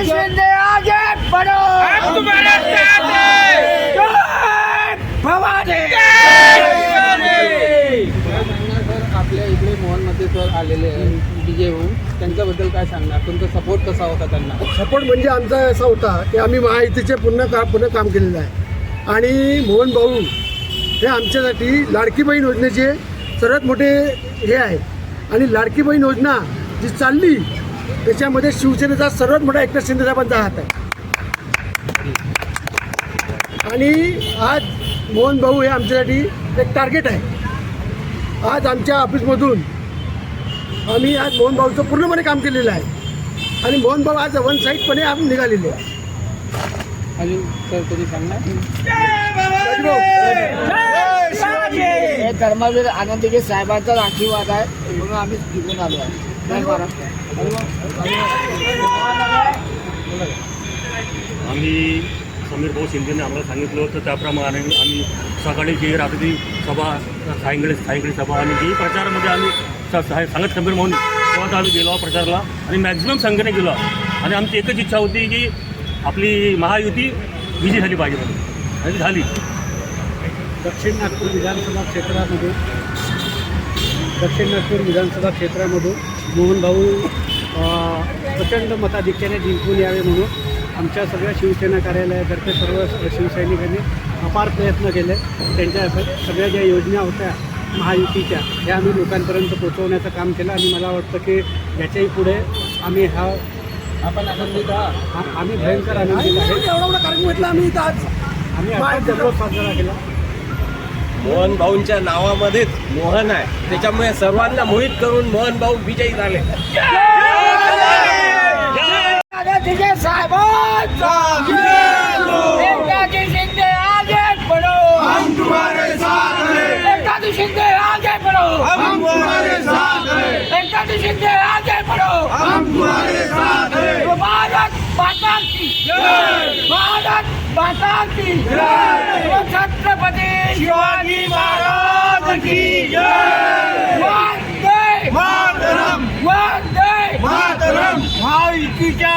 शिंदे आगे बढ़ो, हम तुम्हारे साथ हैं। जय भवानी। आपल्या इकडे मोहनमध्ये सर आलेले विजय होऊन त्यांच्याबद्दल काय सांगणार, तुमचा सपोर्ट कसा होता त्यांना? सपोर्ट म्हणजे आमचा असा होता की आम्ही महायुतीचे पुन्हा काम केलेलं आहे आणि मोहन भाऊ हे आमच्यासाठी लाडकी बहीण योजनेचे सर्वात मोठे हे आहे आणि लाडकी बहीण योजना जी चालली त्याच्यामध्ये शिवसेनेचा सर्वात मोठा एकनाथ शिंदे साहेबांचा हात आहे आणि आज मोहन भाऊ हे आमच्यासाठी एक टार्गेट आहे. आज आमच्या ऑफिसमधून आम्ही आज मोहन भाऊचं पूर्णपणे काम केलेलं आहे आणि मोहन भाऊ आज वन साईडपणे आम्ही निघालेले आहे. अजून सर तुम्ही सांगणार? हे धर्मवीर आनंदगे साहेबांचा आशीर्वाद आहे म्हणून आम्ही जिंकून आलो आहे. जय महाराष्ट्र. आम्ही समीर भाऊ शिंदेने आम्हाला सांगितलं होतं त्याप्रमाणे आम्ही सकाळी जी रात्री सभा सायंकाळी सभा आणि जी प्रचारामध्ये आम्ही सांगत समीर म्हणून तेव्हा आम्ही गेलो प्रचाराला आणि मॅक्झिमम संख्येने गेलो आणि आमची एकच इच्छा होती की आपली महायुती विजयी झाली पाहिजे म्हणून आणि झाली. दक्षिण नागपूर विधानसभा क्षेत्रामधून मोहन भाऊ प्रचंड मताधिक्याने जिंकून यावे म्हणून आमच्या सगळ्या शिवसेना कार्यालयातर्फे सर्व शिवसैनिकांनी अपार प्रयत्न केले. त्यांच्या सगळ्या ज्या योजना होत्या महायुतीच्या ह्या आम्ही लोकांपर्यंत पोहोचवण्याचं काम केलं आणि मला वाटतं की याच्याही पुढे आम्ही आपण आनंदित आहात? आम्ही भयंकर आनंदित आहे. एवढा मोठा कार्यक्रम म्हटलं आम्ही इथं आज आम्ही आता जल्लोष साजरा केला. मोहन भाऊंच्या नावामध्येच मोहन आहे, त्याच्यामुळे सर्वांना मोहित करून मोहन भाऊ विजयी झाले. आनंदगे साहेबांचा एकनाथ शिंदे आगे बढ़ो, हम तुम्हारे साथ हैं। एकनाथ शिंदे आगे बढ़ो, हम तुम्हारे साथ हैं। एकनाथ शिंदे आगे बढ़ो, हम तुम्हारे साथ हैं। भारत माता की जय, भारत माता की जय, छत्रपति शिवाजी महाराज की जय, वंदे मातरम, वंदे मातरम। महायुतीच्या